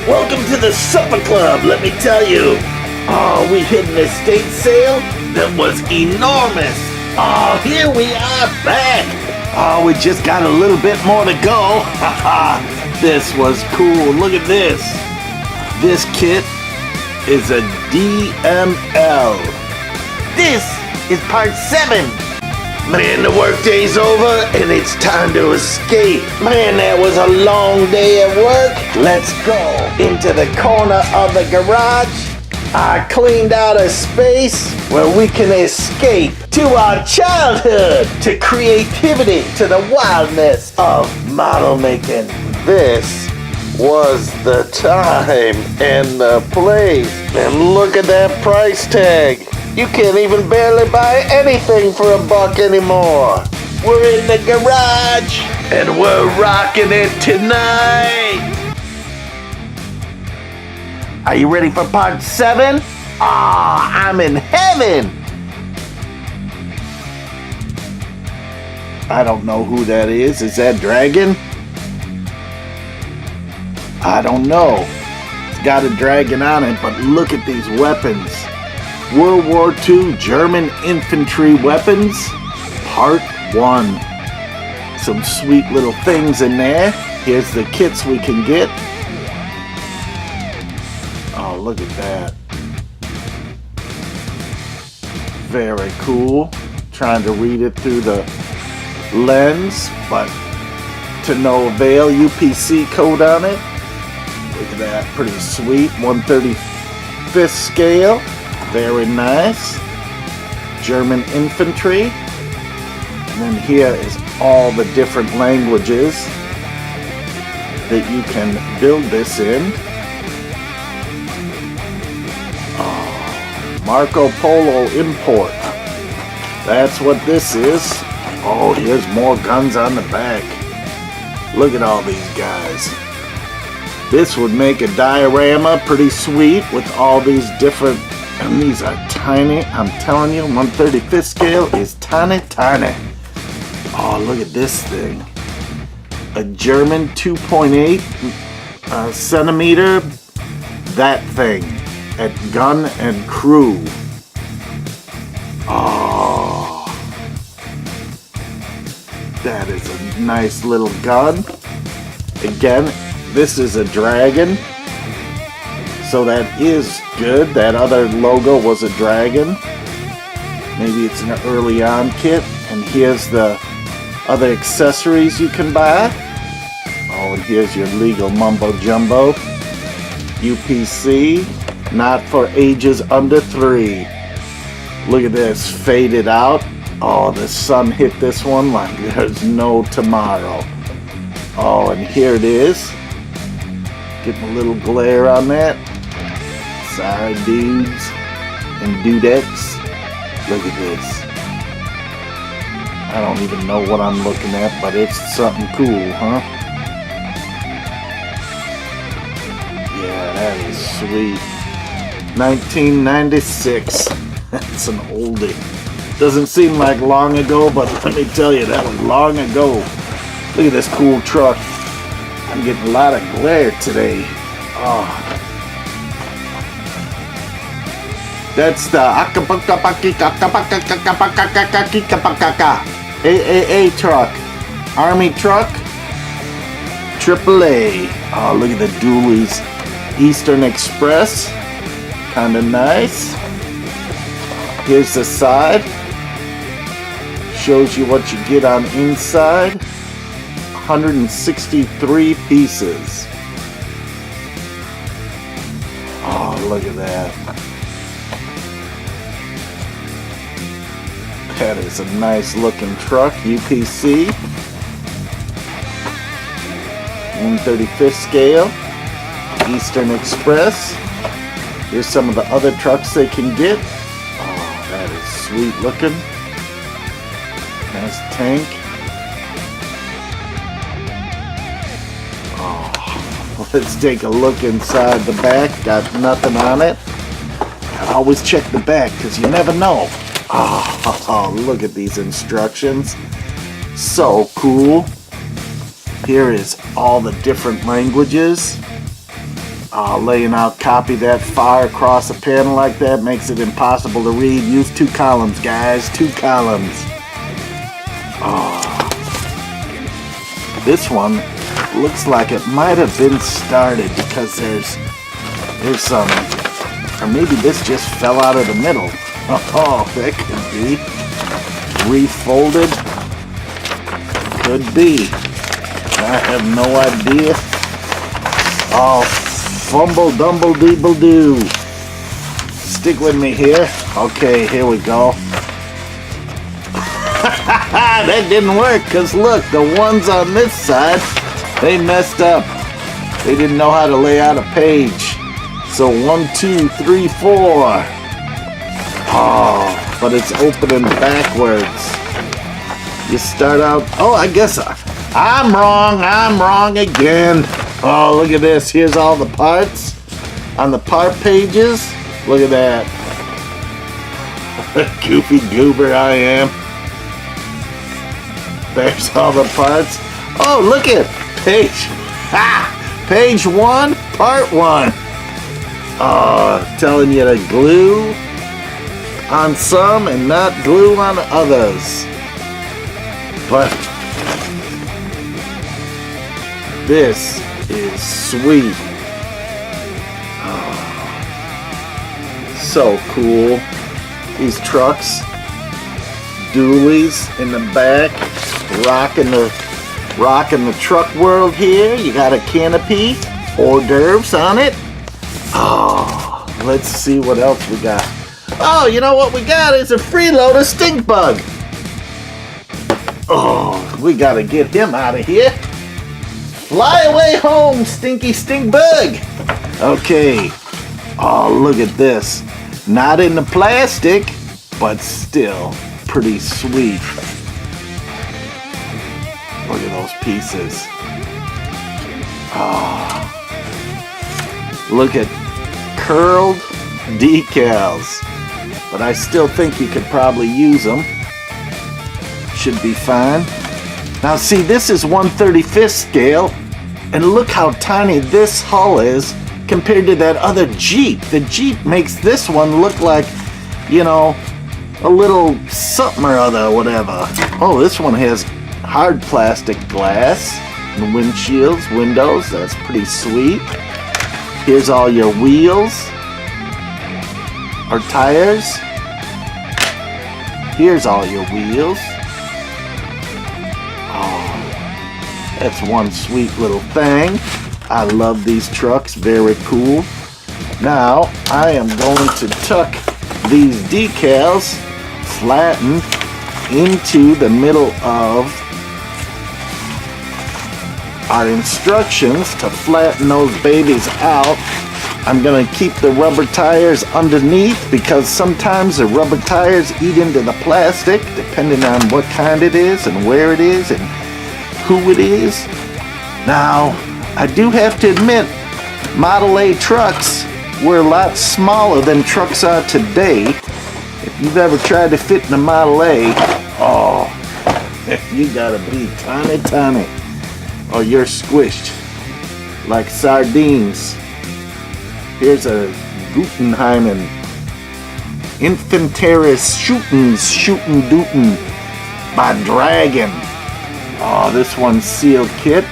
Welcome to the Supper Club, let me tell you. Oh, we hit an estate sale that was enormous. Oh, here we are back. Oh, we just got a little bit more to go. Haha, this was cool. Look at this. This kit is a DML. This is part 7. Man, the workday's over and it's time to escape. Man, that was a long day at work. Let's go into the corner of the garage. I cleaned out a space where we can escape to our childhood, to creativity, to the wildness of model making. This was the time and the place. And look at that price tag. You can't even barely buy anything for $1 anymore. We're in the garage and we're rocking it tonight. Are you ready for part 7? Ah, I'm in heaven. I don't know who that is. Is that Dragon? I don't know. It's got a dragon on it, but look at these weapons. World War II German infantry weapons, part 1. Some sweet little things in there. Here's the kits we can get. Oh, look at that. Very cool. Trying to read it through the lens, but to no avail. UPC code on it. Look at that, pretty sweet. 1/35th scale. Very nice. German infantry. And then here is all the different languages that you can build this in. Oh, Marco Polo import. That's what this is. Oh, here's more guns on the back. Look at all these guys. This would make a diorama pretty sweet with all these different. And these are tiny, I'm telling you, 1/35th scale is tiny, tiny. Oh, look at this thing. A German 2.8 centimeter, that thing, at gun and crew. Oh, that is a nice little gun. Again, this is a dragon. So that is good. That other logo was a dragon. Maybe it's an early on kit. And here's the other accessories you can buy. Oh, and here's your legal mumbo jumbo. UPC, not for ages under 3. Look at this, faded out. Oh, the sun hit this one like there's no tomorrow. Oh, and here it is. Getting a little glare on that. Sorry, dudes and dudettes. Look at this. I don't even know what I'm looking at, but it's something cool, huh? Yeah, that is sweet. 1996. That's an oldie. Doesn't seem like long ago, but let me tell you, that was long ago. Look at this cool truck. I'm getting a lot of glare today. Oh. That's the AAA truck. Army truck. AAA. Oh, look at the dualies. Eastern Express. Kinda nice. Here's the side. Shows you what you get on inside. 163 pieces. Oh, look at that. That is a nice looking truck, UPC. 1/35th scale. Eastern Express. Here's some of the other trucks they can get. Oh, that is sweet looking. Nice tank. Oh, let's take a look inside the back. Got nothing on it. I always check the back because you never know. Oh, look at these instructions. So cool. Here is all the different languages. Laying out copy that far across a panel like that makes it impossible to read. Use 2 columns, guys. 2 columns. This one looks like it might have been started because there's some, or maybe this just fell out of the middle. Oh, that could be. Refolded. Could be. I have no idea. Oh, fumble dumble deeble doo. Stick with me here. Okay, here we go. That didn't work because look, the ones on this side, they messed up. They didn't know how to lay out a page. So 1, 2, 3, 4. Oh, but it's opening backwards. You start out, oh, I guess I'm wrong again. Oh, look at this. Here's all the parts on the part pages. Look at that. Goofy goober I am. There's all the parts. Oh, look at page 1, part 1. Telling you to glue on some and not glue on others. But this is sweet. So cool. These trucks, dualies in the back, rocking the truck world here. You got a canopy, hors d'oeuvres on it. Oh, let's see what else we got. Oh, you know what we got is a freeload of stink bug. Oh, we gotta get him out of here. Fly away home, stinky stink bug. Okay. Oh, look at this. Not in the plastic, but still pretty sweet. Look at those pieces. Oh. Look at curled decals. But I still think you could probably use them. Should be fine. Now see, this is 1/35th scale, and look how tiny this hull is compared to that other Jeep. The Jeep makes this one look like, you know, a little something or other, whatever. Oh, this one has hard plastic glass and windshields, windows. That's pretty sweet. Here's all your wheels or tires. Here's all your wheels. That's one sweet little thing. I love these trucks, very cool. Now, I am going to tuck these decals flattened into the middle of our instructions to flatten those babies out. I'm gonna keep the rubber tires underneath because sometimes the rubber tires eat into the plastic depending on what kind it is and where it is and who it is. Now, I do have to admit, Model A trucks were a lot smaller than trucks are today. If you've ever tried to fit in a Model A, oh, you gotta be tiny, or you're squished like sardines. Here's a Gutenheimen Infanteris shootin' dootin' by Dragon. Oh, this one's sealed kit,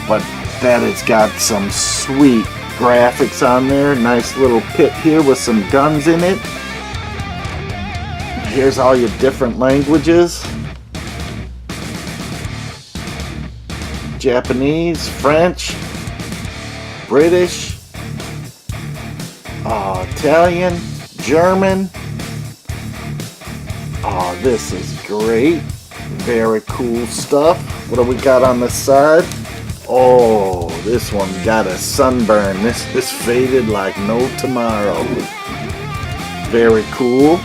but that has got some sweet graphics on there. Nice little pit here with some guns in it. Here's all your different languages. Japanese, French, British, Italian, German. Oh, this is great. Very cool stuff. What do we got on the side? Oh, this one got a sunburn. This is faded like no tomorrow. Very cool.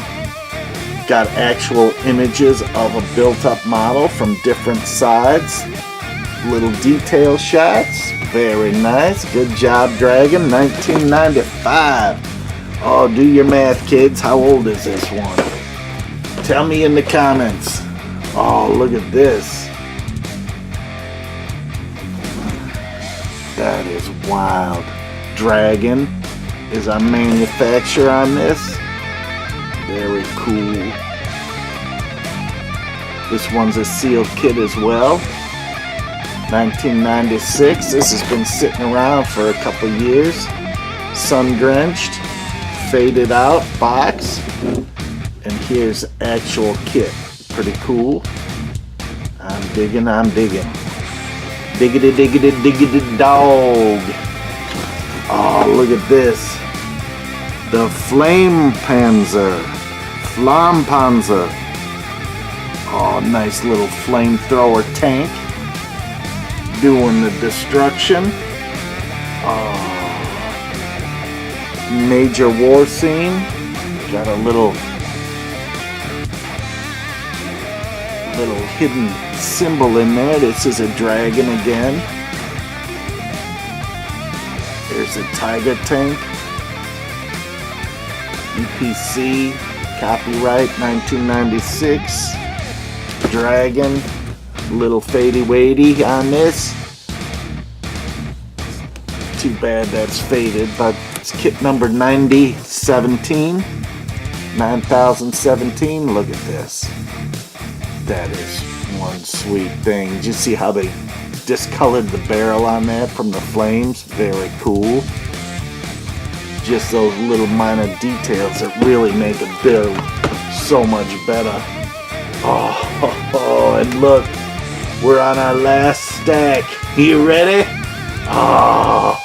Got actual images of a built-up model from different sides. Little detail shots. Very nice. Good job, Dragon. 1995. Oh, do your math, kids. How old is this one? Tell me in the comments. Oh, look at this. That is wild. Dragon is our manufacturer on this. Very cool. This one's a sealed kit as well. 1996. This has been sitting around for a couple years. Sun-drenched, faded out box. And here's actual kit. Pretty cool. I'm digging. Diggity, diggity, diggity dog. Oh, look at this. The Flampanzer. Oh, nice little flamethrower tank. Doing the destruction. Oh, major war scene. Got a little hidden symbol in there. This is a dragon again. There's a tiger tank. UPC, copyright 1996. Dragon, little fadey wadey on this. Too bad that's faded, but it's kit number 9017. 9017. Look at this. That is one sweet thing. Did you see how they discolored the barrel on that from the flames? Very cool. Just those little minor details that really make a build so much better. Oh, and look, we're on our last stack. You ready? Oh,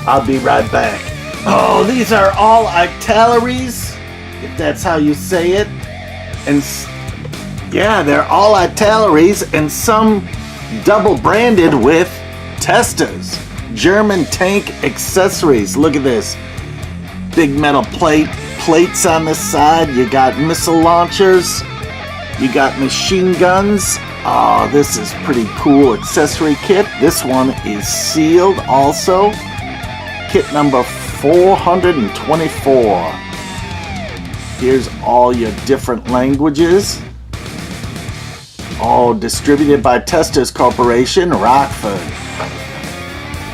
I'll be right back. Oh, these are all artilleries, if that's how you say it. And yeah, they're all artilleries and some double branded with Testas. German tank accessories. Look at this. Big metal plates on the side. You got missile launchers. You got machine guns. Oh, this is pretty cool accessory kit. This one is sealed also. Kit number 424. Here's all your different languages. All distributed by Testas Corporation, Rockford.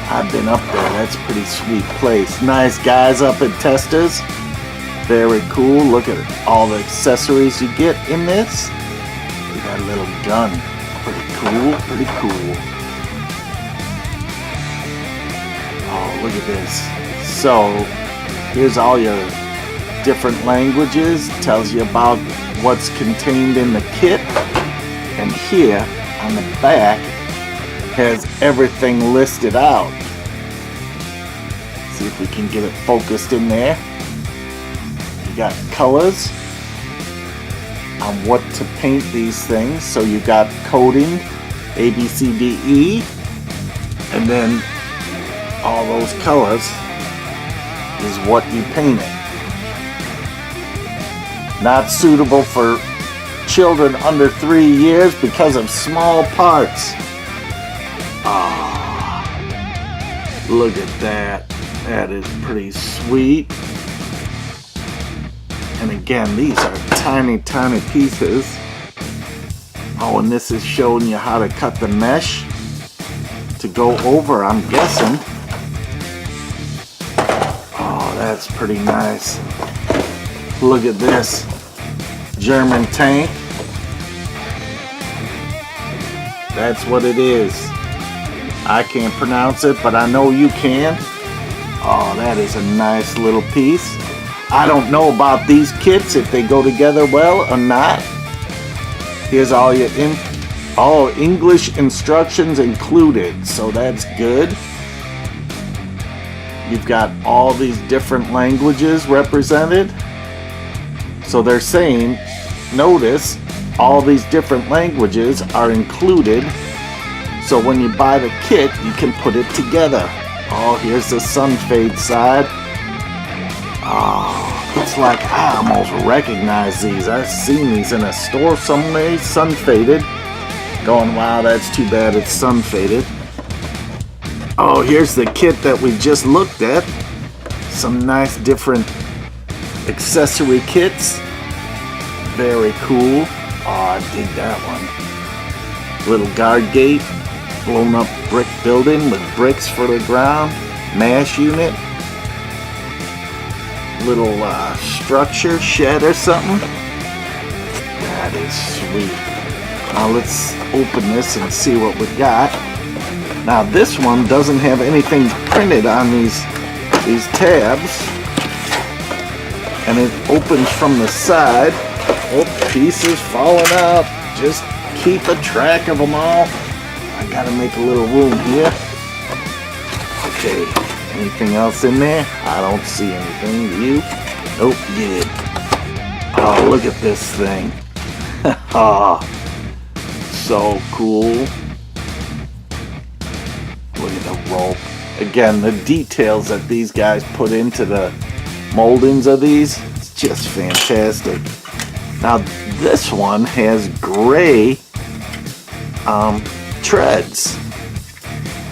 I've been up there. That's a pretty sweet place. Nice guys up at Testas. Very cool. Look at all the accessories you get in this. We got a little gun. Pretty cool. Pretty cool. Oh, look at this. So, here's all your different languages. Tells you about what's contained in the kit. And here on the back has everything listed out. See if we can get it focused in there. You got colors on what to paint these things. So you got coding, A, B, C, D, E, and then all those colors is what you painted. Not suitable for children under 3 years because of small parts. Ah, look at that. That is pretty sweet. And again, these are tiny, tiny pieces. Oh, and this is showing you how to cut the mesh to go over, I'm guessing. Oh, that's pretty nice. Look at this. German tank. That's what it is. I can't pronounce it, but I know you can. Oh, that is a nice little piece. I don't know about these kits, if they go together well or not. Here's all your all English instructions included, so that's good. You've got all these different languages represented. So they're saying, notice, all these different languages are included. So when you buy the kit, you can put it together. Oh, here's the sun fade side. Oh, it's like I almost recognize these. I've seen these in a store somewhere, sun faded. Going, wow, that's too bad it's sun faded. Oh, here's the kit that we just looked at. Some nice different accessory kits. Very cool. Oh, I dig that one. Little guard gate. blown up brick building with bricks for the ground, mash unit, little structure, shed or something. That is sweet. Now let's open this and see what we got. Now this one doesn't have anything printed on these tabs, and it opens from the side. Oh, pieces falling out. Just keep a track of them all. I gotta make a little room here. Okay, anything else in there? I don't see anything. You? Nope, good. Oh, look at this thing. Oh, so cool. Look at the rope. Again, the details that these guys put into the moldings of these, it's just fantastic. Now, this one has gray treads,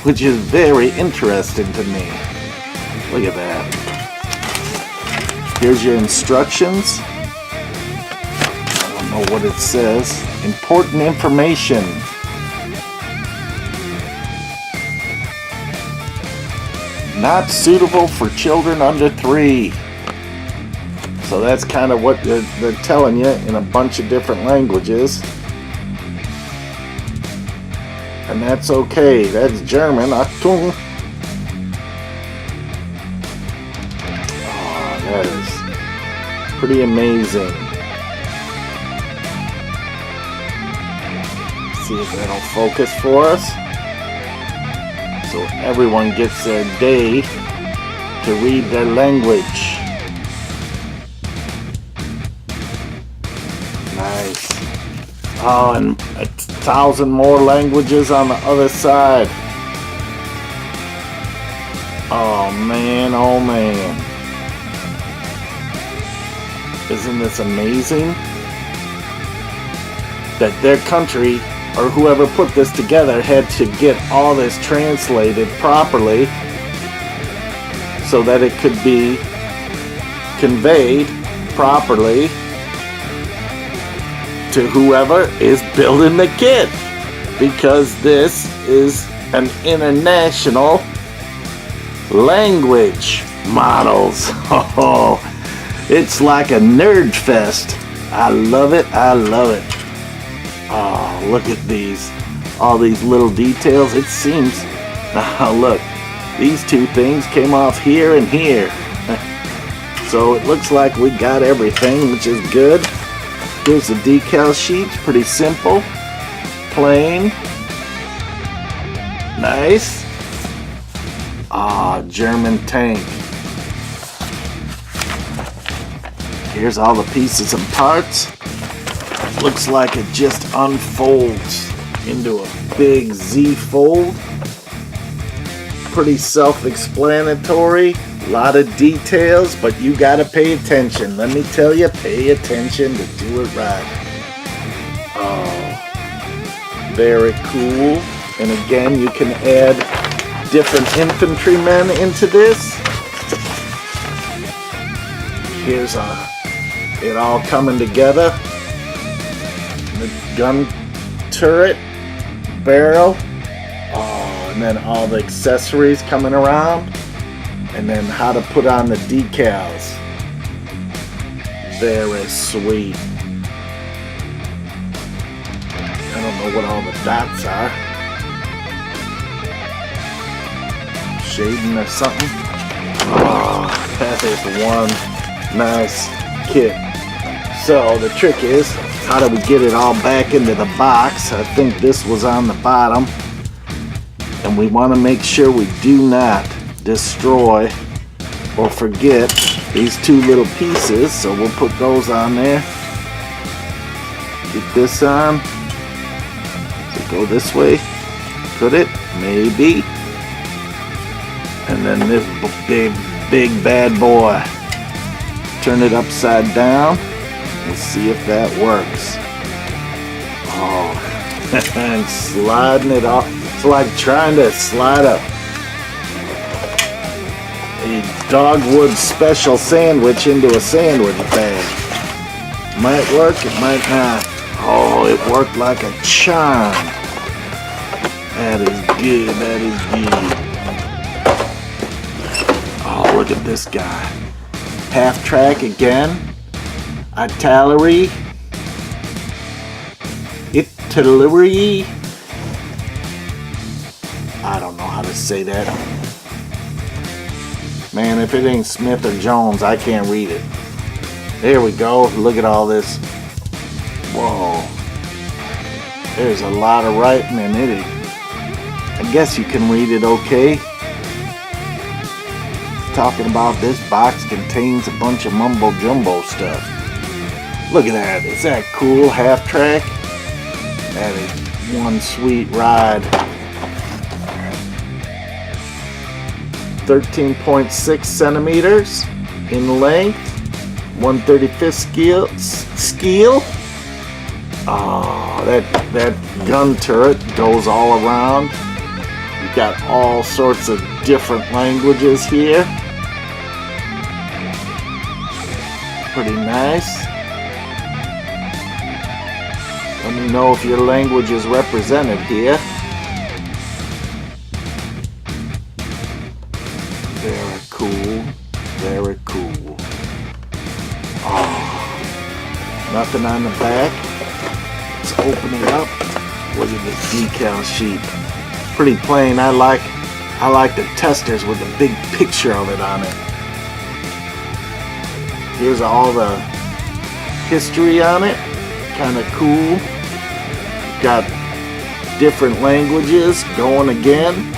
which is very interesting to me. Look at that. Here's your instructions. I don't know what it says. Important information. Not suitable for children under 3. So that's kind of what they're telling you in a bunch of different languages. And that's okay. That's German. Achtung. Oh, that is pretty amazing. See if that'll focus for us. So everyone gets their day to read their language. Nice. Oh, and 1,000 more languages on the other side. Oh man, oh man. Isn't this amazing? That their country, or whoever put this together, had to get all this translated properly so that it could be conveyed properly to whoever is building the kit, because this is an international language models. Oh, it's like a nerd fest. I love it. I love it. Oh, look at these, all these little details. It seems, now look, these two things came off here and here. So it looks like we got everything, which is good. Here's the decal sheet, pretty simple, plain, nice. Ah, German tank. Here's all the pieces and parts. Looks like it just unfolds into a big Z fold. Pretty self-explanatory. A lot of details, but you gotta pay attention. Let me tell you, pay attention to do it right. Oh, very cool. And again, you can add different infantrymen into this. Here's it all coming together. The gun turret, barrel, oh, and then all the accessories coming around. And then how to put on the decals. Very sweet. I don't know what all the dots are. Shading or something. Oh, that is one nice kit. So the trick is, how do we get it all back into the box? I think this was on the bottom. And we want to make sure we do not destroy or forget these two little pieces, so we'll put those on there. Get this on. Does it go this way? Could it? Maybe. And then this big bad boy. Turn it upside down and see if that works. Oh, and sliding it off. It's like trying to slide a dogwood special sandwich into a sandwich bag. Might work, it might not. Oh, it worked like a charm. That is good, that is good. Oh, look at this guy. Half track again. Artillery. Artillery. I don't know how to say that. Man, if it ain't Smith or Jones, I can't read it. There we go. Look at all this. Whoa. There's a lot of writing in it. I guess you can read it okay. It's talking about this box contains a bunch of mumbo jumbo stuff. Look at that. Is that cool? Half track? That is one sweet ride. 13.6 centimeters in length. 1/35 scale. Oh, that gun turret goes all around. You've got all sorts of different languages here. Pretty nice. Let me know if your language is represented here. Very cool. Very cool. Oh, nothing on the back. Let's open it up. Look at this decal sheet. Pretty plain. I like the testers with the big picture of it on it. Here's all the history on it. Kind of cool. Got different languages going again.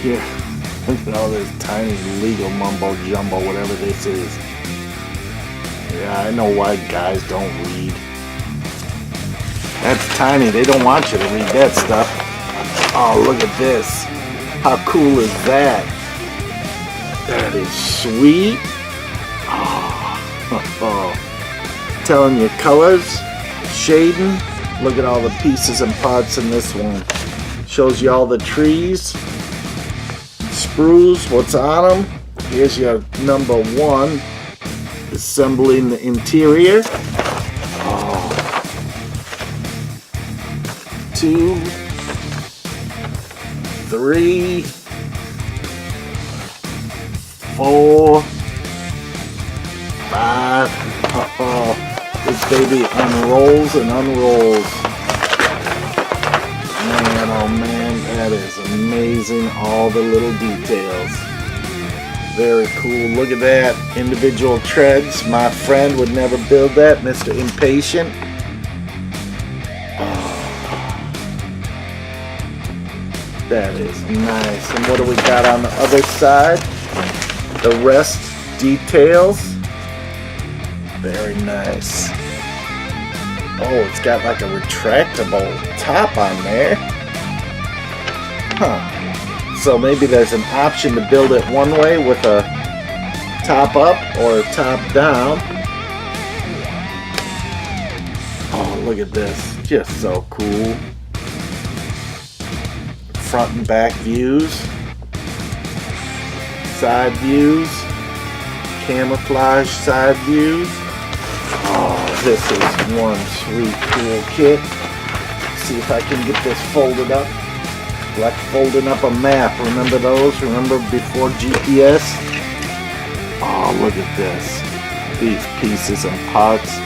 Here, look at all this tiny legal mumbo jumbo, whatever this is. Yeah, I know why guys don't read. That's tiny. They don't want you to read that stuff. Oh, look at this. How cool is that? That is sweet. Oh. Telling you colors, shading. Look at all the pieces and parts in this one. Shows you all the trees. Sprues, what's on them. Here's your number 1, assembling the interior. 2, 3, 4, 5. This baby unrolls and unrolls. Man, oh man, that is amazing. All the little details. Very cool. Look at that. Individual treads. My friend would never build that. Mr. Impatient. That is nice. And what do we got on the other side? The rest details. Very nice. Oh, it's got like a retractable top on there. Huh. So maybe there's an option to build it one way with a top up or a top down. Oh, look at this. Just so cool. Front and back views. Side views. Camouflage side views. Oh, this is one sweet cool kit. See if I can get this folded up. Like folding up a map. Remember those? Remember before GPS? Oh, look at this. These pieces and parts.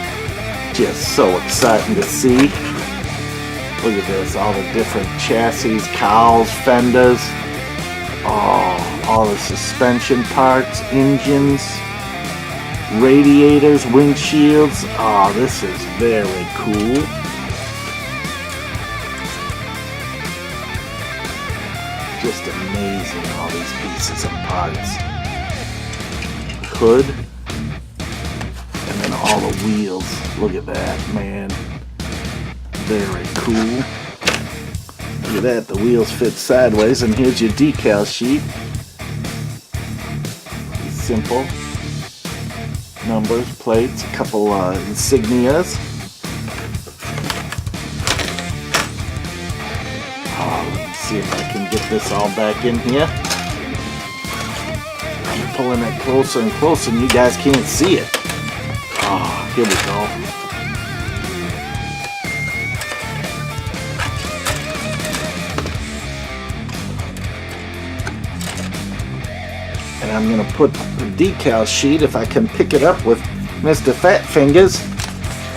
Just so exciting to see. Look at this. All the different chassis, cowls, fenders. Oh, all the suspension parts, engines. Radiators, windshields. Oh, this is very cool. Just amazing, all these pieces and parts. Hood. And then all the wheels. Look at that, man. Very cool. Look at that, the wheels fit sideways. And here's your decal sheet. Simple. Numbers, plates, a couple insignias. Oh, let me see if I can get this all back in here. pulling it closer and closer and you guys can't see it. Oh, here we go. And I'm gonna put the decal sheet, if I can pick it up with Mr. Fat Fingers.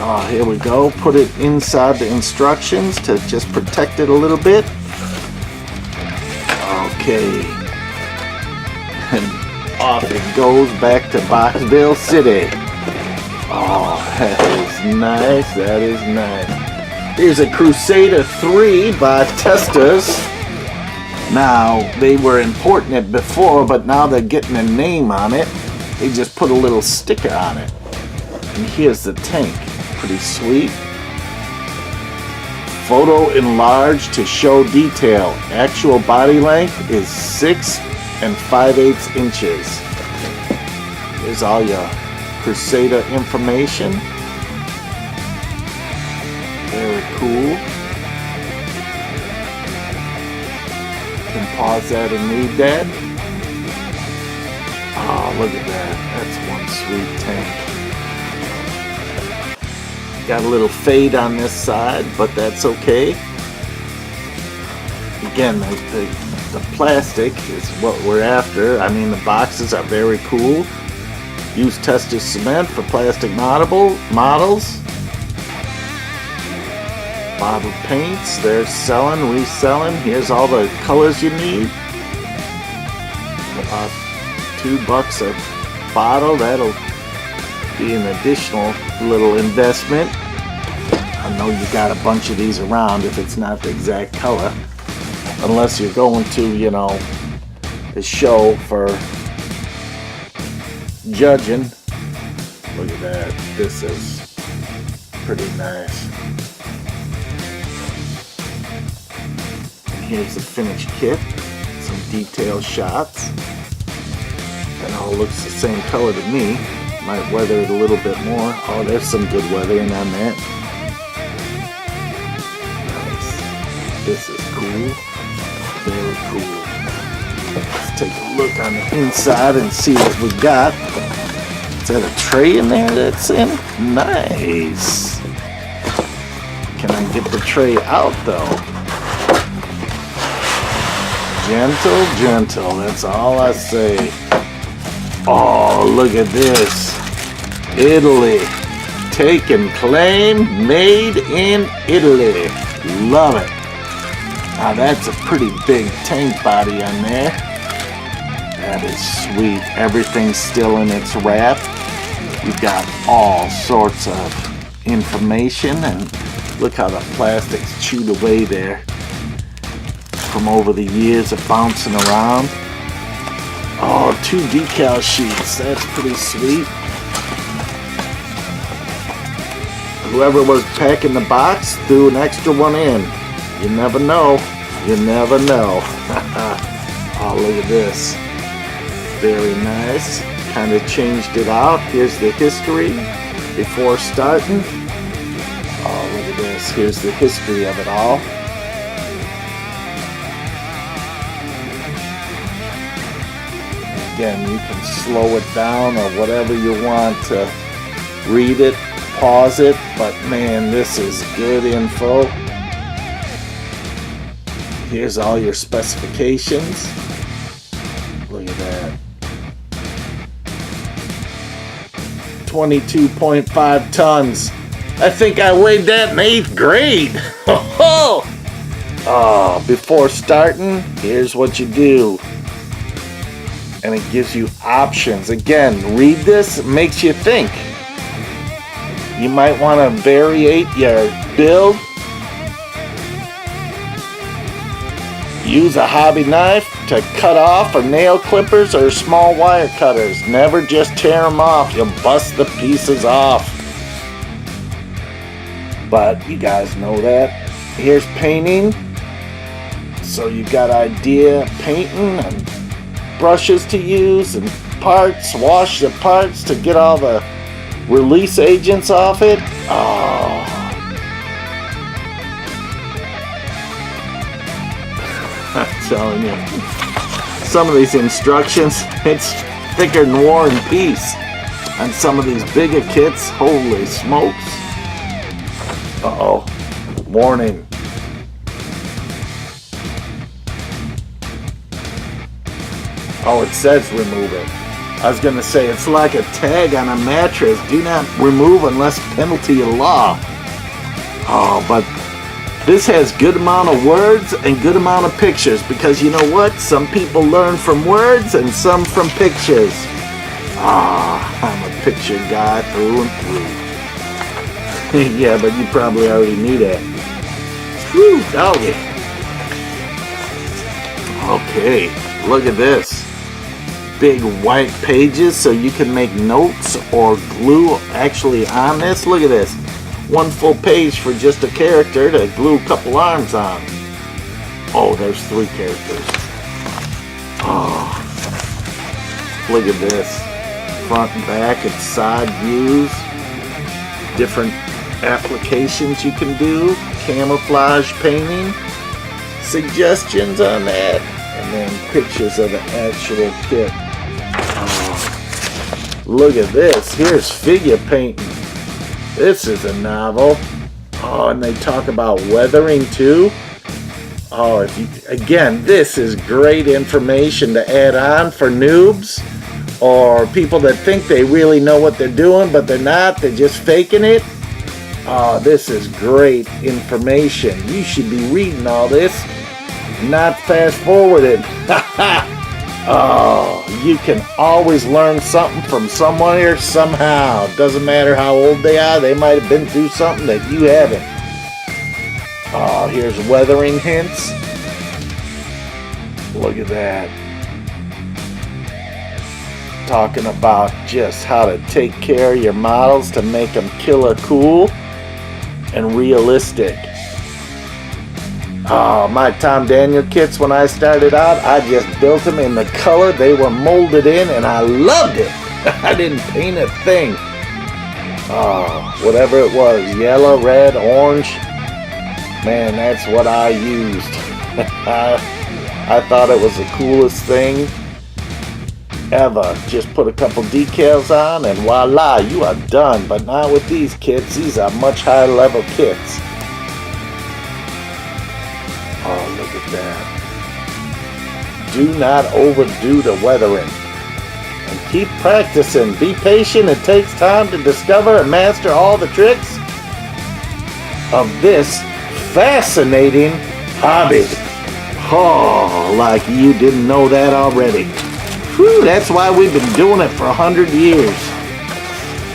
Oh, here we go. Put it inside the instructions to just protect it a little bit. Okay. And off it goes back to Boxville City. Oh, that is nice. That is nice. Here's a Crusader 3 by Testers. Now, they were importing it before, but now they're getting a name on it. They just put a little sticker on it. And here's the tank. Pretty sweet. Photo enlarged to show detail. Actual body length is 6 5/8 inches. Here's all your Crusader information. Very cool. You can pause that and read that. Oh, look at that. That's one sweet tank. Got a little fade on this side, but that's okay. Again, the plastic is what we're after. I mean, the boxes are very cool. Use Tester cement for plastic models. Bottle paints, they're selling, reselling. Here's all the colors you need. About $2 a bottle. That'll be an additional little investment. I know you got a bunch of these around if it's not the exact color. Unless you're going to, you know, the show for judging. Look at that. This is pretty nice. And here's the finished kit. Some detail shots. That all looks the same color to me. Might weather it a little bit more. Oh, there's some good weathering on that. Nice. This is cool. Very cool. Let's take a look on the inside and see what we got. Is that a tray in there that's in? Nice. Can I get the tray out though? Gentle, gentle. That's all I say. Oh, look at this. Italy. Taken claim, made in Italy. Love it. Now that's a pretty big tank body on there. That is sweet. Everything's still in its wrap. You've got all sorts of information, and look how the plastic's chewed away there from over the years of bouncing around. Oh, 2 decal sheets. That's pretty sweet. Whoever was packing the box threw an extra one in. You never know. You never know. Oh, look at this. Very nice. Kind of changed it out. Here's the history before starting. Oh, look at this. Here's the history of it all. Again, you can slow it down or whatever you want to read it, pause it, but man, this is good info. Here's all your specifications. Look at that. 22.5 tons. I think I weighed that in 8th grade. Oh, before starting, here's what you do. And it gives you options. Again, read this, it makes you think. You might want to variate your build. Use a hobby knife to cut off, or nail clippers, or small wire cutters. Never just tear them off. You'll bust the pieces off. But you guys know that. Here's painting. So you got idea painting and brushes to use and parts. Wash the parts to get all the release agents off it. Oh. I'm telling you, some of these instructions, it's thicker than War and Peace on some of these bigger kits. Holy smokes. Uh-oh. Warning. Oh, it says remove it. I was going to say, it's like a tag on a mattress. Do not remove unless penalty of law. Oh, but this has good amount of words and good amount of pictures, because you know what? Some people learn from words and some from pictures. I'm a picture guy through and through. Yeah, but you probably already knew that. Whew, doggy. Okay, look at this. Big white pages so you can make notes or glue actually on this. Look at this. One full page for just a character to glue a couple arms on. Oh, there's 3 characters. Oh, look at this. Front and back and side views. Different applications you can do. Camouflage painting. Suggestions on that. And then pictures of the actual kit. Oh, look at this. Here's figure painting. This is a novel. Oh, and they talk about weathering too. Oh, again, this is great information to add on for noobs or people that think they really know what they're doing, but they're not. They're just faking it. Oh, this is great information. You should be reading all this, not fast forwarded. Oh, you can always learn something from somewhere somehow. Doesn't matter how old they are. They might have been through something that you haven't. Oh, here's weathering hints. Look at that. Talking about just how to take care of your models to make them killer cool and realistic. Oh, my Tom Daniel kits, when I started out, I just built them in the color they were molded in, and I loved it. I didn't paint a thing. Oh, whatever it was, yellow, red, orange, man, that's what I used. I thought it was the coolest thing ever. Just put a couple decals on, and voila, you are done. But not with these kits. These are much higher level kits. Oh, look at that. Do not overdo the weathering. And keep practicing. Be patient. It takes time to discover and master all the tricks of this fascinating hobby. Oh, like you didn't know that already. Whew, that's why we've been doing it for 100 years.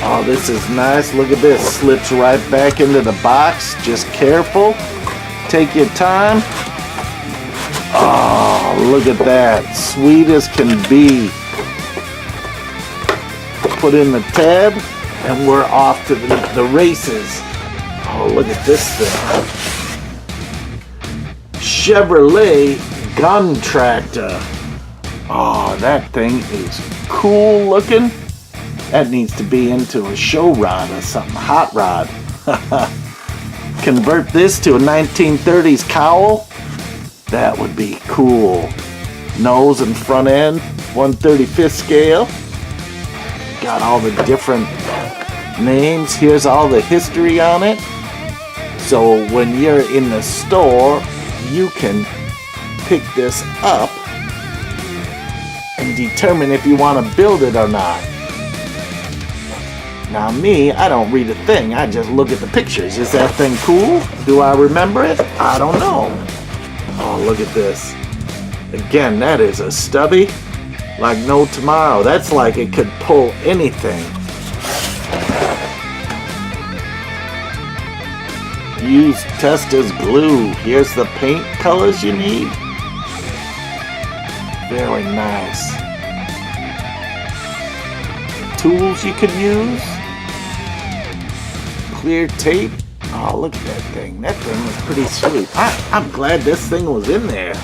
Oh, this is nice. Look at this. Slips right back into the box. Just careful. Take your time. Oh, look at that. Sweet as can be. Put in the tab, and we're off to the races. Oh, look at this thing. Chevrolet gun tractor. Oh, that thing is cool looking. That needs to be into a show rod or something. Hot rod. Convert this to a 1930s cowl. That would be cool. Nose and front end, 1/35th scale. Got all the different names. Here's all the history on it. So when you're in the store, you can pick this up and determine if you want to build it or not. Now me, I don't read a thing. I just look at the pictures. Is that thing cool? Do I remember it? I don't know. Oh, look at this. Again, that is a stubby like no tomorrow. That's like it could pull anything. Use test as glue. Here's the paint colors you need. Very nice. Tools you could use. Clear tape. Oh, look at that thing. That thing is pretty sweet. I'm glad this thing was in there.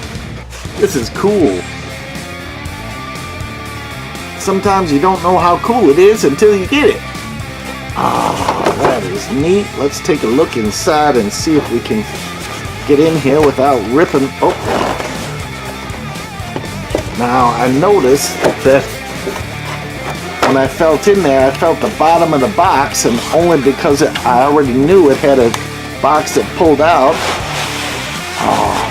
This is cool. Sometimes you don't know how cool it is until you get it. Oh, that is neat. Let's take a look inside and see if we can get in here without ripping. Oh. Now, I noticed that when I felt in there, I felt the bottom of the box, and only because I already knew it had a box that pulled out. Oh.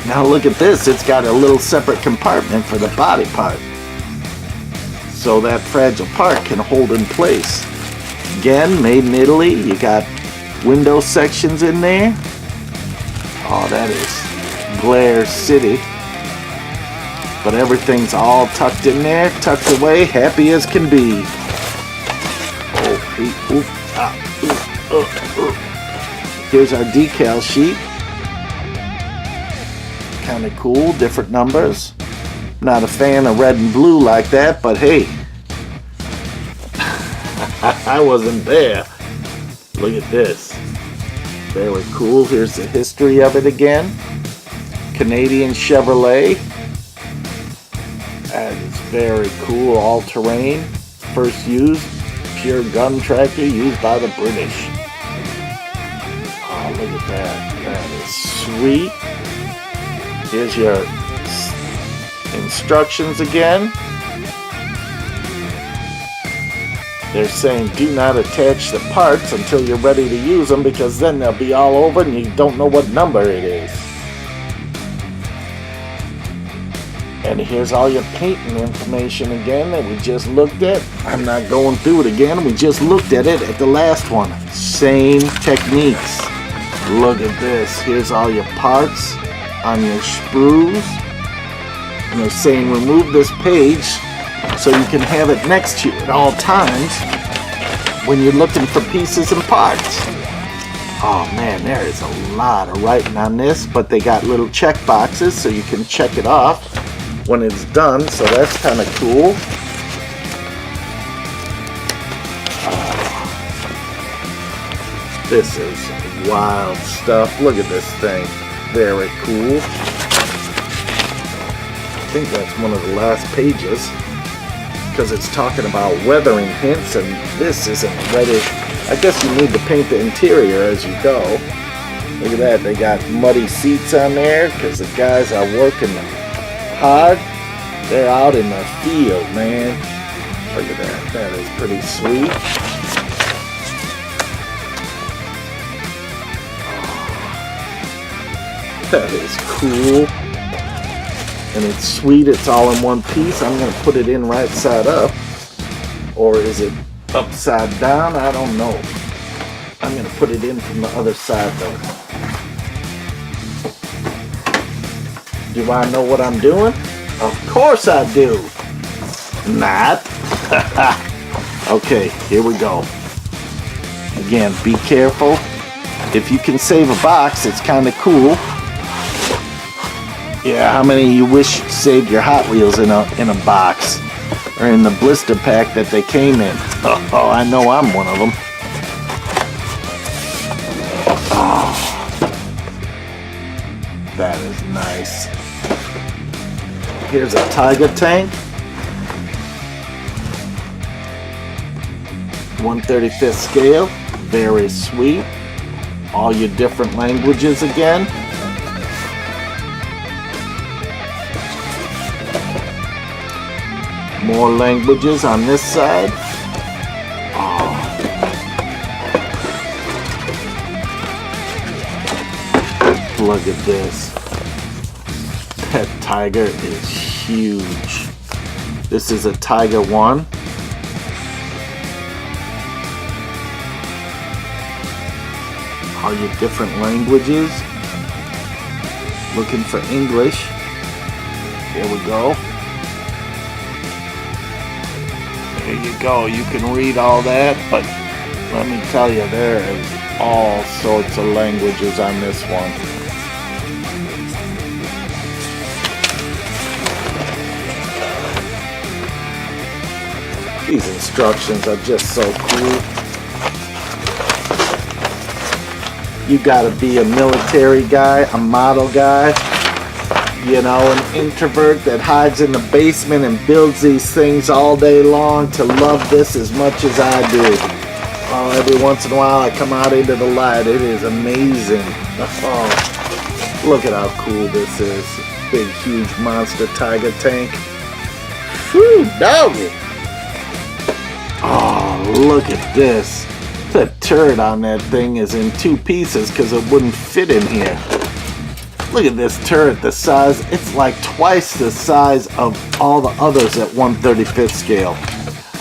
Now look at this, it's got a little separate compartment for the body part, so that fragile part can hold in place. Again, made in Italy. You got window sections in there. Oh, that is Glare City. But everything's all tucked in there, tucked away, happy as can be. Here's our decal sheet. Kind of cool, different numbers. Not a fan of red and blue like that, but hey, I wasn't there. Look at this. Very cool. Here's the history of it again. Canadian Chevrolet. That is very cool. All terrain. First used. Pure gun tractor used by the British. Oh, look at that. That is sweet. Here's your instructions again. They're saying do not attach the parts until you're ready to use them, because then they'll be all over and you don't know what number it is. And here's all your painting information again that we just looked at. I'm not going through it again. We just looked at it at the last one. Same techniques. Look at this. Here's all your parts on your sprues. And they're saying remove this page so you can have it next to you at all times when you're looking for pieces and parts. Oh man, there is a lot of writing on this, but they got little check boxes so you can check it off when it's done, so that's kind of cool. This is wild stuff. Look at this thing. Very cool. I think that's one of the last pages, because it's talking about weathering hints, and this isn't ready. I guess you need to paint the interior as you go. Look at that, they got muddy seats on there because the guys are working hard. They're out in the field, man. Look at that, that is pretty sweet. That is cool. And it's sweet, it's all in one piece. I'm going to put it in right side up. Or is it upside down? I don't know. I'm going to put it in from the other side though. Do I know what I'm doing? Of course I do. Not. Okay, here we go. Again, be careful. If you can save a box, it's kind of cool. Yeah, how many of you wish you saved your Hot Wheels in a box or in the blister pack that they came in? Oh, I know I'm one of them. Oh, that is nice. Here's a Tiger tank. 1/35 scale. Very sweet. All your different languages again. More languages on this side. Oh. Look at this. That Tiger is huge. This is a Tiger 1. All your different languages. Looking for English. Here we go. There you go, you can read all that, but let me tell you, there is all sorts of languages on this one. These instructions are just so cool. You gotta be a military guy, a model guy, you know, an introvert that hides in the basement and builds these things all day long to love this as much as I do. Oh, every once in a while I come out into the light. It is amazing. Oh, look at how cool this is. big, huge monster tiger tank. Whew, doggy. Oh, look at this. The turret on that thing is in two pieces because it wouldn't fit in here. Look at this turret, the size. It's like twice the size of all the others at 1/35th scale.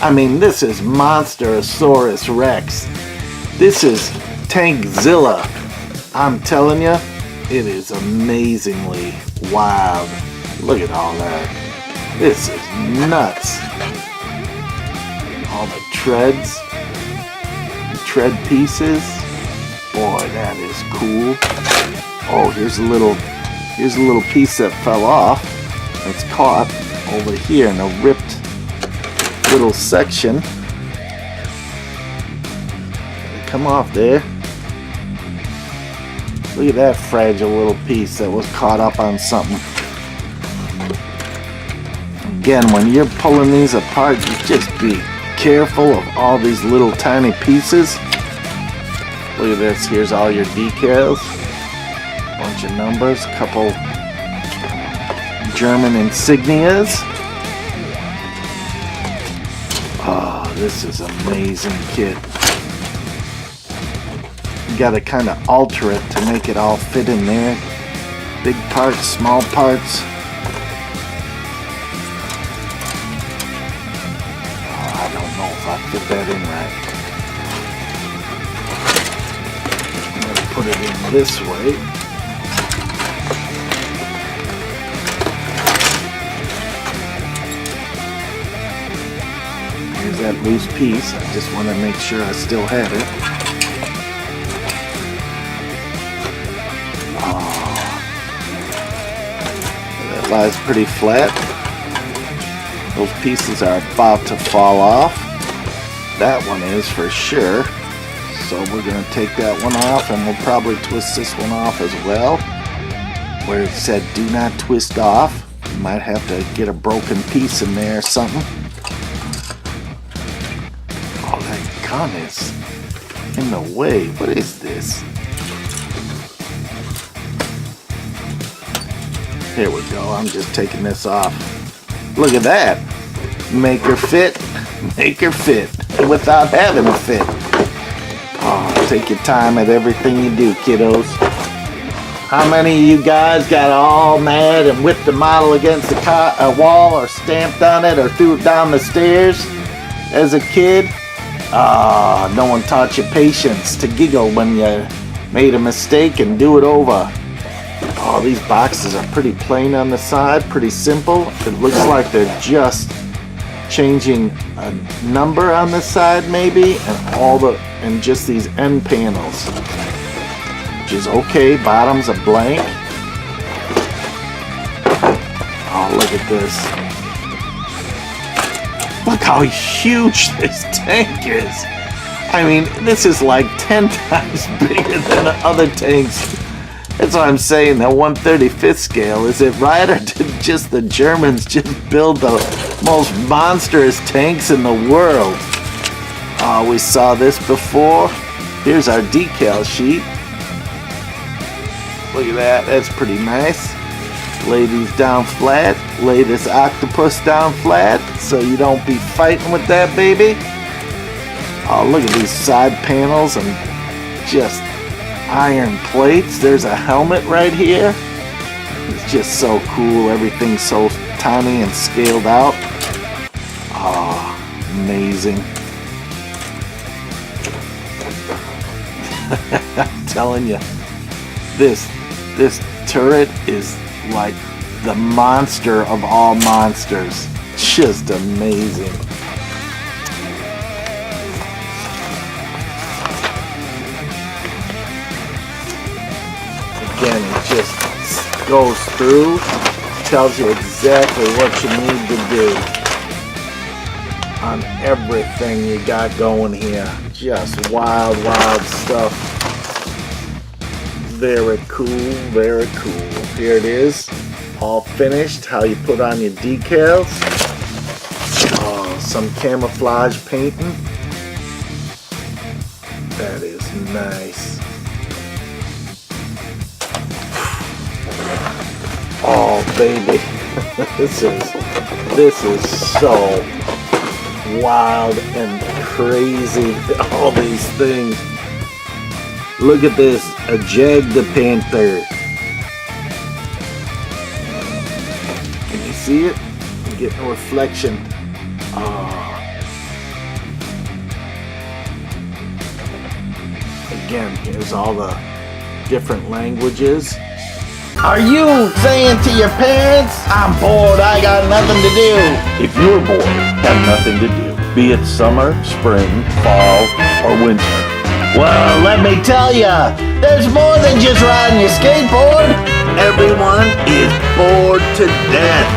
I mean, this is Monsterosaurus Rex. This is Tankzilla. I'm telling you, it is amazingly wild. Look at all that. This is nuts. All the treads, tread pieces. Boy, that is cool. Oh, here's a little piece that fell off. It's caught over here in a ripped little section. Come off there. Look at that fragile little piece that was caught up on something. Again, when you're pulling these apart, you just be careful of all these little tiny pieces. Look at this. Here's all your decals. Bunch of numbers. Couple German insignias. Oh, this is amazing kit. You gotta kind of alter it to make it all fit in there. Big parts, small parts. Oh, I don't know if I fit that in right. I'm gonna put it in this way. Here's that loose piece. I just want to make sure I still have it. Lies pretty flat. Those pieces are about to fall off. That one is for sure. So we're going to take that one off, and we'll probably twist this one off as well. Where it said do not twist off. You might have to get a broken piece in there or something. Oh, that gun is in the way. What is this? Here we go. I'm just taking this off. Look at that. Make her fit. Make her fit. Without having a fit. Oh, take your time at everything you do, kiddos. How many of you guys got all mad and whipped the model against a wall or stamped on it or threw it down the stairs as a kid? No one taught you patience to giggle when you made a mistake and do it over. Oh, these boxes are pretty plain on the side, pretty simple. It looks like they're just changing a number on the side maybe, and just these end panels. Which is okay, bottoms are blank. Oh, look at this. Look how huge this tank is. I mean, this is like 10 times bigger than the other tanks. That's what I'm saying, that 1/35th scale, is it right, or did just the Germans just build the most monstrous tanks in the world? Oh, we saw this before. Here's our decal sheet. Look at that, that's pretty nice. Lay these down flat, lay this octopus down flat, so you don't be fighting with that baby. Oh, look at these side panels and just iron plates. There's a helmet right here. It's just so cool. Everything's so tiny and scaled out. Oh, amazing. I'm telling you, this turret is like the monster of all monsters. Just amazing. Again, it just goes through, tells you exactly what you need to do on everything you got going here. Just wild, wild stuff. Very cool, very cool. Here it is, all finished, how you put on your decals. Oh, some camouflage painting. That is nice. Oh, Oh baby, this is so wild and crazy. All these things. Look at this, a Jag the Panther. Can you see it? You get no reflection. Again, here's all the different languages. Are you saying to your parents, I'm bored, I got nothing to do? If you're bored, have nothing to do, be it summer, spring, fall, or winter. Well, let me tell ya, there's more than just riding your skateboard. Everyone is bored to death.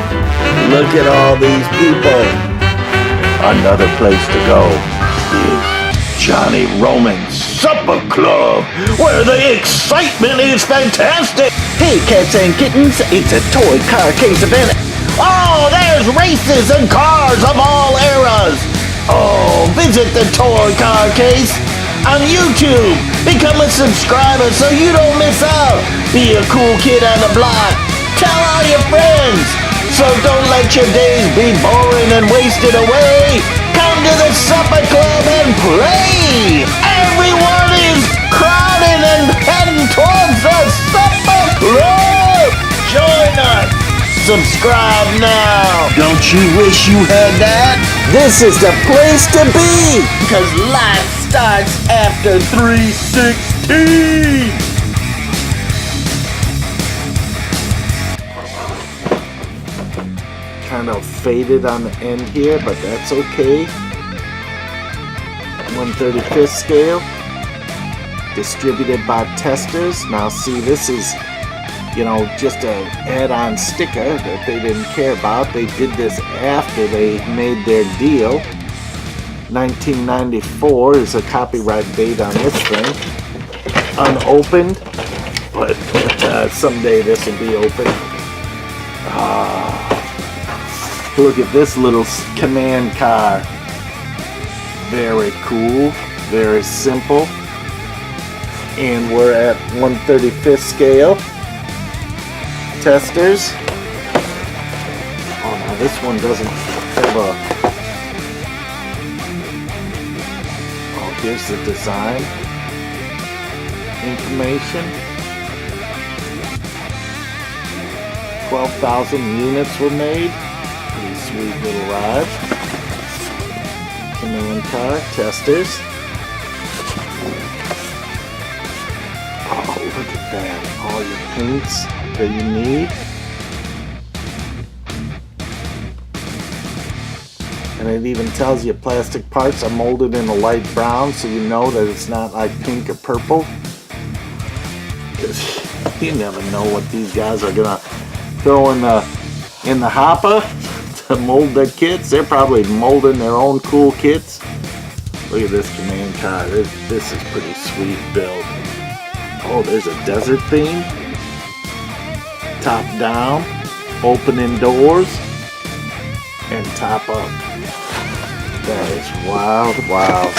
Look at all these people. Another place to go is Johnny Roman's Supper Club, where the excitement is fantastic. Hey cats and kittens, it's a toy car case event. Oh, there's races and cars of all eras. Oh, visit the toy car case on YouTube. Become a subscriber so you don't miss out. Be a cool kid on the block. Tell all your friends. So don't let your days be boring and wasted away. Come to the supper club and play. Everyone is crowding and heading towards the supper club. Join us. Subscribe now. Don't you wish you had that? This is the place to be. Because life starts after 316. Kind of faded on the end here, but that's okay. 1/35th scale. Distributed by Testers. Now see, this is, you know, just an add-on sticker that they didn't care about. They did this after they made their deal. 1994 is a copyright date on this thing. Unopened, but someday this will be open. Look at this little command car. Very cool, very simple. And we're at 1/35th scale. Testers. Oh, now this one doesn't have a... Oh, here's the design information. 12,000 units were made. Pretty sweet little ride. Command car, Testers. Oh, look at that. All your paints that you need. And it even tells you plastic parts are molded in a light brown, so you know that it's not like pink or purple. Because you never know what these guys are gonna throw in the hopper to mold their kits. They're probably molding their own cool kits. Look at this command car. This is pretty sweet build. Oh, there's a desert theme. Top down, opening doors, and top up. That is wild, wow.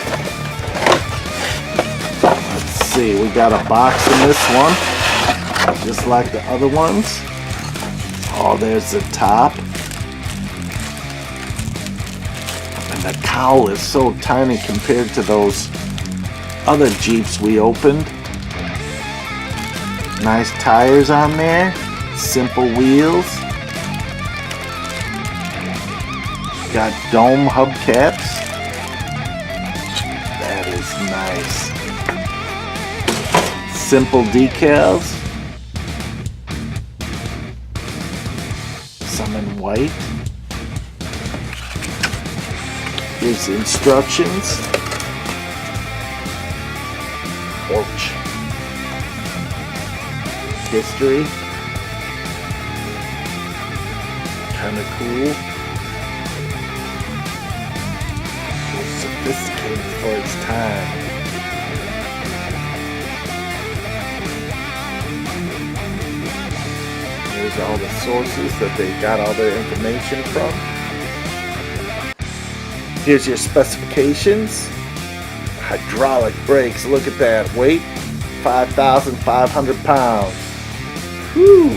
Let's see, we got a box in this one, just like the other ones. Oh, there's the top. And the cowl is so tiny compared to those other Jeeps we opened. Nice tires on there. Simple wheels. Got dome hubcaps. That is nice. Simple decals. Some in white. Here's the instructions. Ouch. History. Kind of cool. Sophisticated for its time. Here's all the sources that they got all their information from. Here's your specifications. Hydraulic brakes, look at that. Weight, 5,500 pounds. Whew.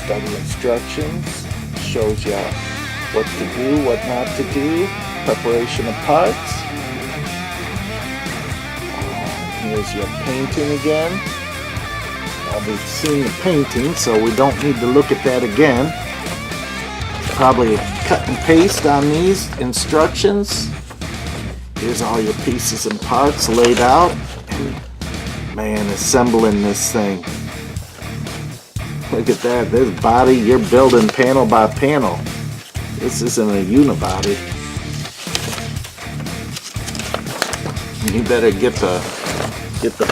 Study instructions. Shows you what to do, what not to do. Preparation of parts. Here's your painting again. We've seen the painting, so we don't need to look at that again. Probably cut and paste on these instructions. Here's all your pieces and parts laid out. And man, assembling this thing. Look at that. This body, you're building panel by panel. This isn't a unibody. You better get the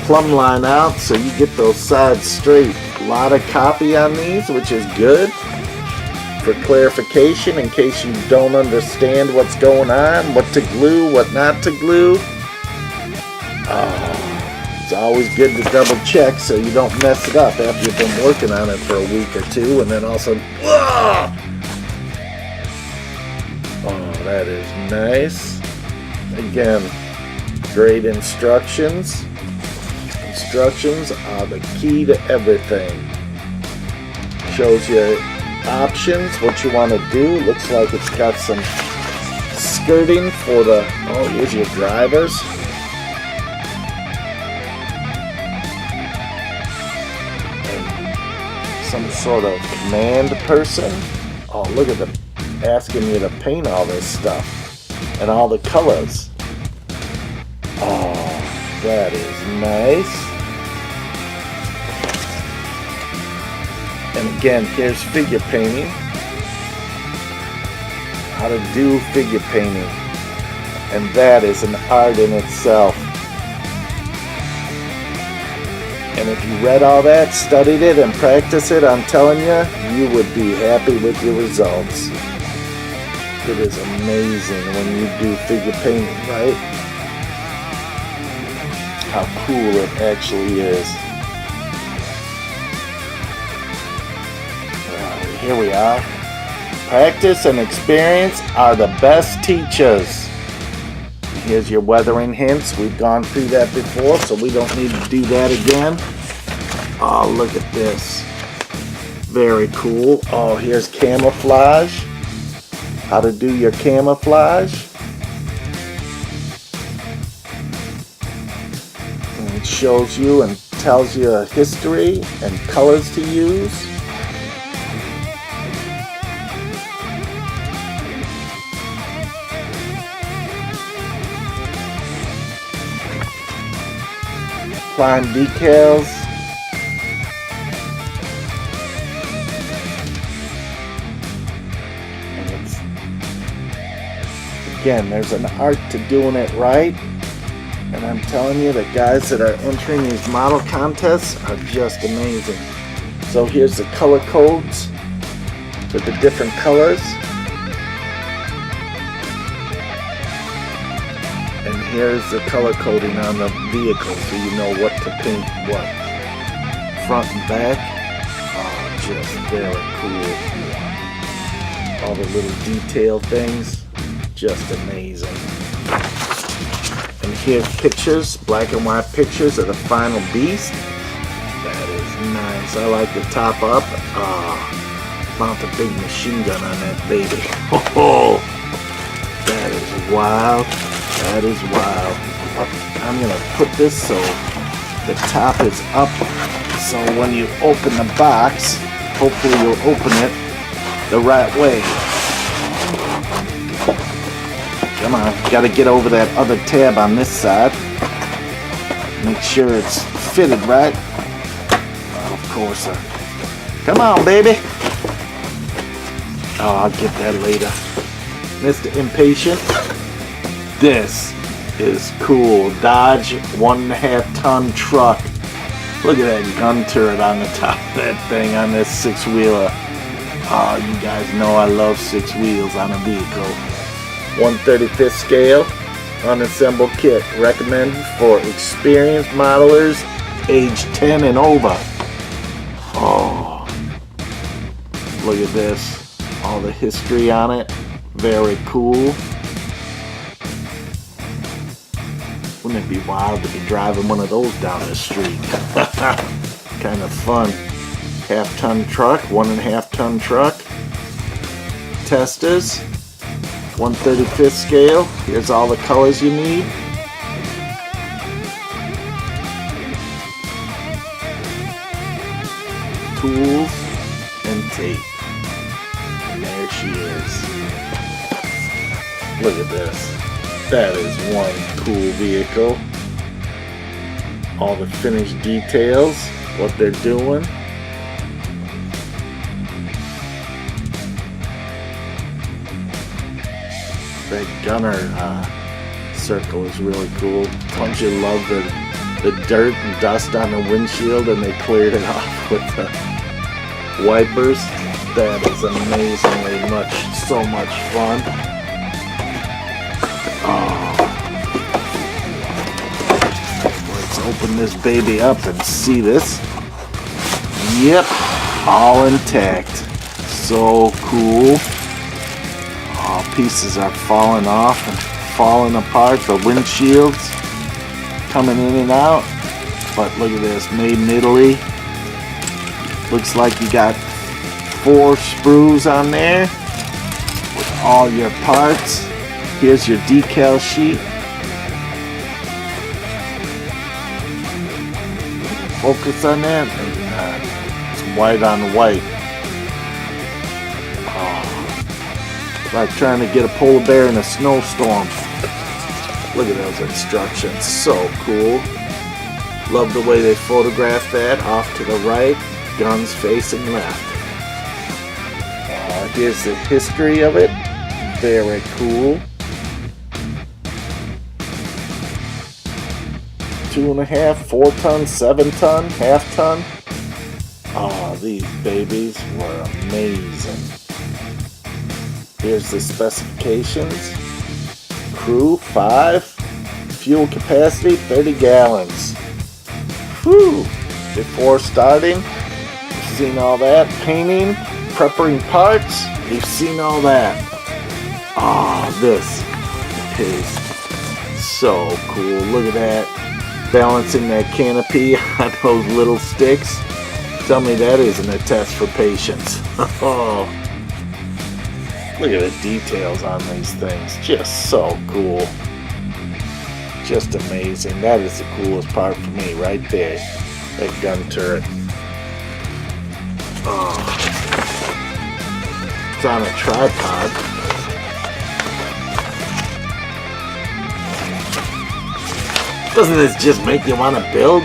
plumb line out so you get those sides straight. A lot of copy on these, which is good for clarification in case you don't understand what's going on, what to glue, what not to glue. It's always good to double check so you don't mess it up after you've been working on it for a week or two, and then all of a sudden, oh, that is nice. Again, great instructions. Instructions are the key to everything. Shows you options, what you want to do. Looks like it's got some skirting for the, oh, here's your drivers. And some sort of command person. Oh, look at them asking you to paint all this stuff and all the colors. Oh, that is nice. And again, here's figure painting. How to do figure painting. And that is an art in itself. And if you read all that, studied it, and practiced it, I'm telling you, you would be happy with your results. It is amazing when you do figure painting, right? How cool it actually is. Here we are. Practice and experience are the best teachers. Here's your weathering hints. We've gone through that before, so we don't need to do that again. Oh, look at this. Very cool. Oh, here's camouflage. How to do your camouflage. And it shows you and tells you a history and colors to use. Applying decals. And it's, again, there's an art to doing it right. And I'm telling you, the guys that are entering these model contests are just amazing. So here's the color codes with the different colors. And here's the color coding on the vehicle so you know what to paint what. Front and back. Oh, just very cool. All the little detail things. Just amazing. And here's pictures, black and white pictures of the final beast. That is nice. I like the top up. Mount a big machine gun on that baby. Oh, that is wild. That is wild. I'm going to put this so the top is up. So when you open the box, hopefully you'll open it the right way. Come on, got to get over that other tab on this side. Make sure it's fitted right. Of course. Come on, baby. Oh, I'll get that later. Mr. Impatient. This is cool. Dodge 1.5 ton truck. Look at that gun turret on the top of that thing on this 6-wheeler. Oh, you guys know I love 6 wheels on a vehicle. 1/35 scale unassembled kit. Recommended for experienced modelers age 10 and over. Oh, look at this. All the history on it. Very cool. Wouldn't it be wild to be driving one of those down the street? Kind of fun. half-ton truck, 1.5-ton truck. Testas, 1/35 scale. Here's all the colors you need. Tools and tape. And there she is. Look at this. That is one cool vehicle. All the finished details, what they're doing. That gunner circle is really cool. Don't you love the dirt and dust on the windshield, and they cleared it off with the wipers? That is amazingly so much fun. Let's open this baby up and see this. Yep, all intact. So cool. All pieces are falling off and falling apart. The windshields coming in and out. But look at this, made in Italy. Looks like you got 4 sprues on there with all your parts. Here's your decal sheet. Focus on that. It's white on white. Oh, like trying to get a polar bear in a snowstorm. Look at those instructions. So cool. Love the way they photographed that. Off to the right, guns facing left. Here's the history of it. Very cool. 2.5, 4-ton, 7-ton, half-ton. Oh, these babies were amazing. Here's the specifications. Crew 5. Fuel capacity 30 gallons. Whew. Before starting, you've seen all that. Painting, prepping parts, you've seen all that. Oh, this is so cool. Look at that. Balancing that canopy on those little sticks. Tell me that isn't a test for patience. Oh, look at the details on these things. Just so cool. Just amazing. That is the coolest part for me right there. That gun turret. Oh. It's on a tripod. Doesn't this just make you want to build?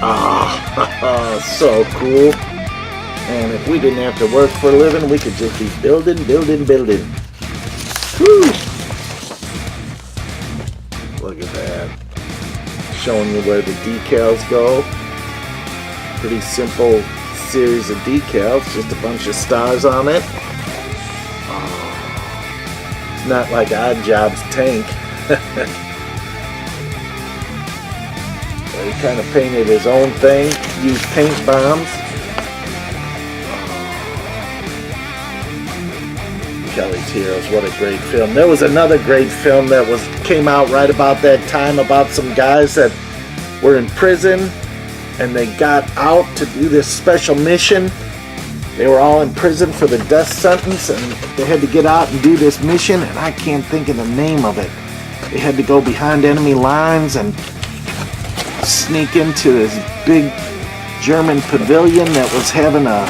Oh, so cool. And if we didn't have to work for a living, we could just be building. Whew. Look at that. Showing you where the decals go. Pretty simple series of decals. Just a bunch of stars on it. Oh. It's not like Odd Job's tank. He kind of painted his own thing, used paint bombs. Kelly's Heroes, what a great film. There was another great film that came out right about that time about some guys that were in prison and they got out to do this special mission. They were all in prison for the death sentence and they had to get out and do this mission, and I can't think of the name of it. They had to go behind enemy lines and sneak into this big German pavilion that was having a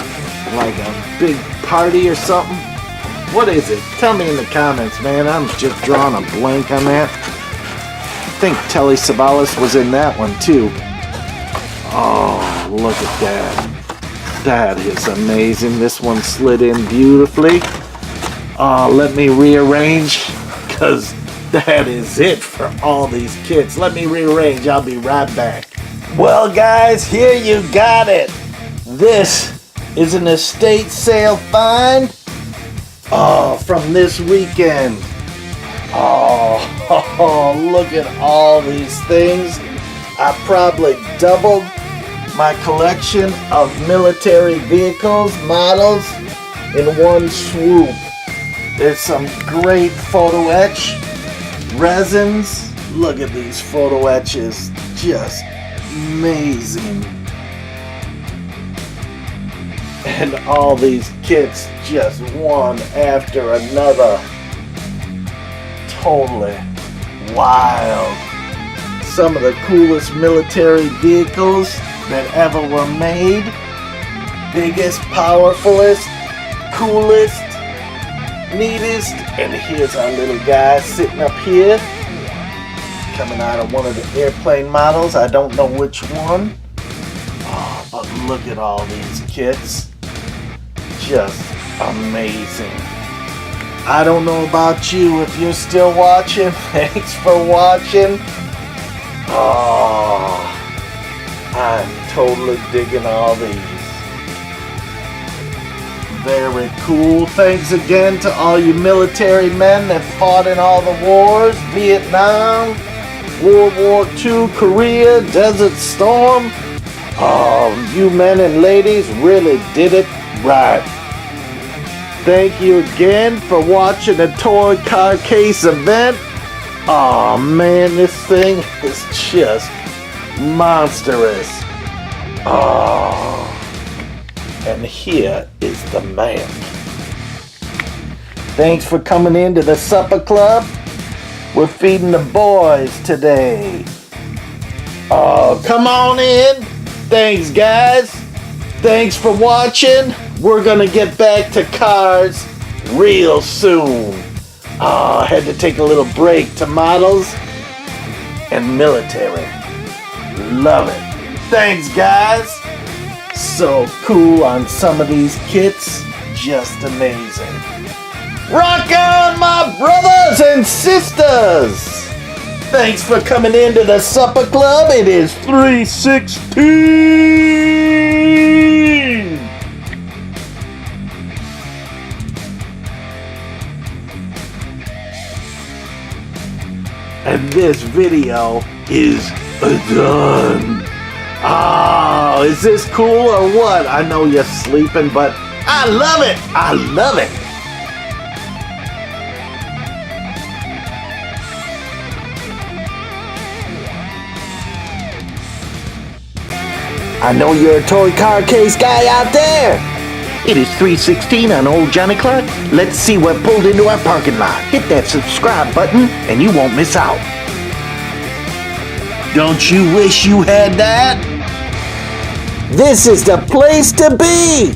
big party or something. What is it? Tell me in the comments, man. I'm just drawing a blank on that. I think Telly Savalas was in that one too. Oh, look at that. That is amazing. This one slid in beautifully. Let me rearrange, because that is it for all these kits. Let me rearrange. I'll be right back. Well, guys, here you got it. This is an estate sale find. Oh, from this weekend. Oh, look at all these things. I probably doubled my collection of military vehicles, models, in one swoop. There's some great photo etch. Resins, look at these photo etches, just amazing. And all these kits just one after another. Totally wild. Some of the coolest military vehicles that ever were made. Biggest, powerfulest, coolest, neatest. And here's our little guy sitting up here, coming out of one of the airplane models. I don't know which one. Oh, but look at all these kits. Just amazing. I don't know about you, if you're still watching. Thanks for watching. Oh, I'm totally digging all these. Very cool. Thanks again to all you military men that fought in all the wars. Vietnam, World War II, Korea, Desert Storm. Oh, you men and ladies really did it right. Thank you again for watching the toy car case event. Oh man, this thing is just monstrous. Oh. And here is the man. Thanks for coming into the supper club. We're feeding the boys today. Oh, come on in. Thanks, guys. Thanks for watching. We're gonna get back to cars real soon. Oh, I had to take a little break to models and military. Love it. Thanks, guys. So cool on some of these kits. Just amazing. Rock on, my brothers and sisters. Thanks for coming into the supper club. It is 316. And this video is done. Oh, is this cool or what? I know you're sleeping, but I love it. I love it. I know you're a toy car case guy out there. It is 3:16 on Old Johnny Clark. Let's see what pulled into our parking lot. Hit that subscribe button and you won't miss out. Don't you wish you had that? This is the place to be.